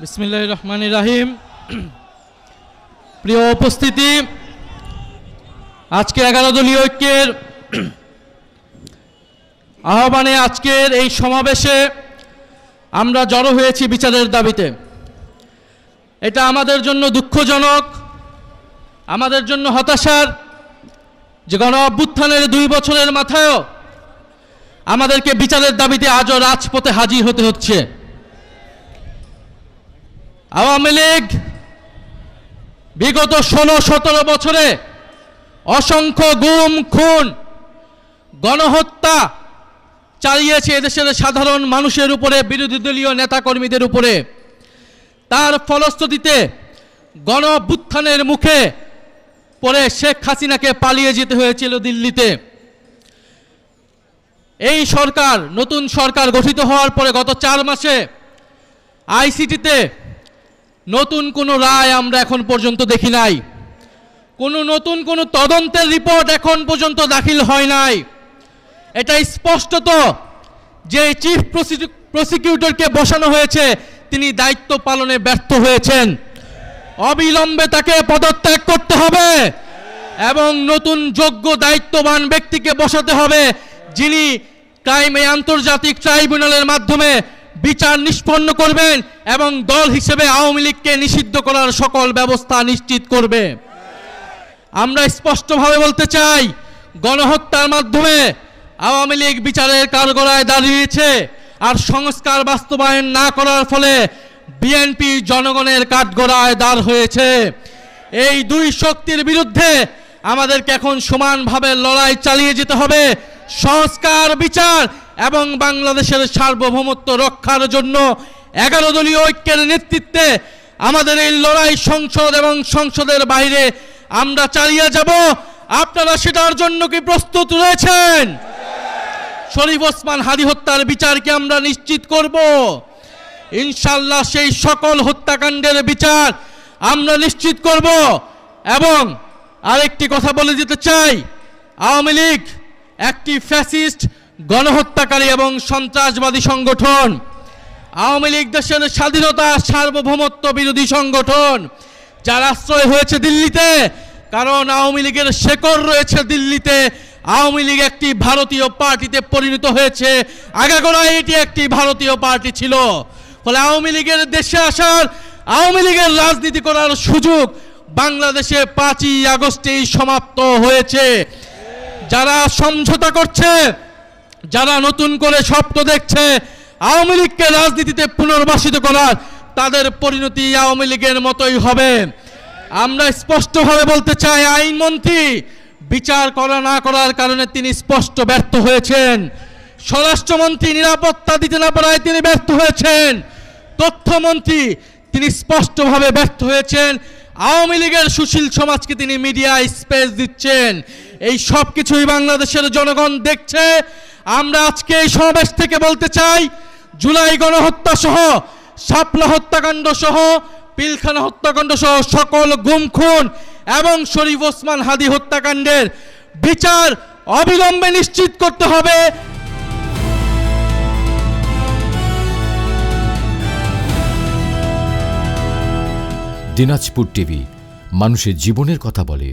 বিসমিল্লাহির রহমানির রহিম। প্রিয় উপস্থিতি, আজকে 11 দলীয় ঐক্যের আহ্বানে আজকের এই সমাবেশে আমরা জড়ো হয়েছি বিচারের দাবিতে। এটা আমাদের জন্য দুঃখজনক, আমাদের জন্য হতাশার যে গণ অভ্যুত্থানের 2 বছরের মাথায়ও আমাদেরকে বিচারের দাবিতে আজও রাজপথে হাজির হতে হচ্ছে। আওয়ামী লীগ বিগত 16-17 বছরে অসংখ্য গুম খুন গণহত্যা চালিয়েছে এদেশের সাধারণ মানুষের উপরে, বিরোধী দলীয় নেতাকর্মীদের উপরে। তার ফলশ্রুতিতে গণ অভ্যুত্থানের মুখে পড়ে শেখ হাসিনাকে পালিয়ে যেতে হয়েছিল দিল্লিতে। এই সরকার, নতুন সরকার গঠিত হওয়ার পরে গত 4 মাসে আইসিটিতে নতুন কোনো রায় আমরা এখন পর্যন্ত দেখি নাই। নতুন কোনো তদন্তের রিপোর্ট এখন পর্যন্ত দাখিল হয় নাই। এটা স্পষ্টত যে চিফ প্রসিকিউটরকে বসানো হয়েছে তিনি দায়িত্ব পালনে ব্যর্থ হয়েছেন। অবিলম্বে তাকে পদত্যাগ করতে হবে এবং নতুন যোগ্য দায়িত্ববান ব্যক্তিকে বসাতে হবে, যিনি ক্রাইমে আন্তর্জাতিক ট্রাইব্যুনালের মাধ্যমে বিচার নিষ্পন্ন করবেন এবং দল হিসেবে আওয়ামী লীগকে নিষিদ্ধ করার সকল ব্যবস্থা নিশ্চিত করবে। আমরা স্পষ্টভাবে বলতে চাই, গণহত্যার মাধ্যমে আওয়ামী লীগ বিচারের কাঠগড়ায় দাঁড়িয়েছে, আর সংস্কার বাস্তবায়ন না করার ফলে বিএনপি জনগণের কাঠগড়ায় দাঁড় হয়েছে। এই 2 শক্তির বিরুদ্ধে আমাদেরকে এখন সমানভাবে লড়াই চালিয়ে যেতে হবে। সংস্কার, বিচার এবং বাংলাদেশের সার্বভৌমত্ব রক্ষার জন্য 11 দলীয় ঐক্যের নেতৃত্বে আমাদের এই লড়াই সংসদ এবং সংসদের বাইরে আমরা চালিয়ে যাব। আপনারা সেটার জন্য কি প্রস্তুত রয়েছেন? শরীফ ওসমান হাদী হত্যার বিচারকে আমরা নিশ্চিত করব ইনশাআল্লাহ। সেই সকল হত্যাকাণ্ডের বিচার আমরা নিশ্চিত করব। এবং আরেকটি কথা বলে দিতে চাই, আওয়ামী লীগ একটি ফ্যাসিস্ট, গণহত্যাকারী এবং সন্ত্রাসবাদী সংগঠন। আওয়ামী লীগ দেশের স্বাধীনতা, সার্বভৌমত্ব বিরোধী সংগঠন, যার আশ্রয় হয়েছে দিল্লিতে, কারণ আওয়ামী লীগের শেকড় রয়েছে দিল্লিতে। আওয়ামী লীগ একটি ভারতীয় পার্টিতে পরিণত হয়েছে, আগাগোড়ায় এটি একটি ভারতীয় পার্টি ছিল। ফলে আওয়ামী লীগের দেশে আসার, আওয়ামী লীগের রাজনীতি করার সুযোগ বাংলাদেশে 5ই আগস্টেই সমাপ্ত হয়েছে। যারা সমঝোতা করছে, যারা নতুন করে স্বপ্ন দেখছে আওয়ামী লীগকে রাজনীতিতে পুনর্বাসিত করার, তাদের পরিণতি আওয়ামী লীগের মতোই হবে। আমরা স্পষ্টভাবে বলতে চাই, আইনমন্ত্রী বিচার করা না করার কারণে তিনি স্পষ্ট ব্যর্থ হয়েছেন। স্বরাষ্ট্রমন্ত্রী নিরাপত্তা দিতে না পারায় তিনি ব্যর্থ হয়েছেন। তথ্যমন্ত্রী তিনি স্পষ্টভাবে ব্যর্থ হয়েছেন। আওয়ামী লীগের সুশীল সমাজকে তিনি মিডিয়া স্পেস দিচ্ছেন। এই সব কিছুই বাংলাদেশের জনগণ দেখছে। আমরা আজকে এই সমাবেশ থেকে বলতে চাই, জুলাই গণহত্যা সহ, শাপলা হত্যাকাণ্ড সহ, পিলখানা হত্যাকাণ্ড সহ সকল গুম খুন এবং শরীফ ওসমান হাদী হত্যাকাণ্ডের বিচার অবিলম্বে নিশ্চিত করতে হবে। দিনাজপুর টিভি, মানুষের জীবনের কথা বলে।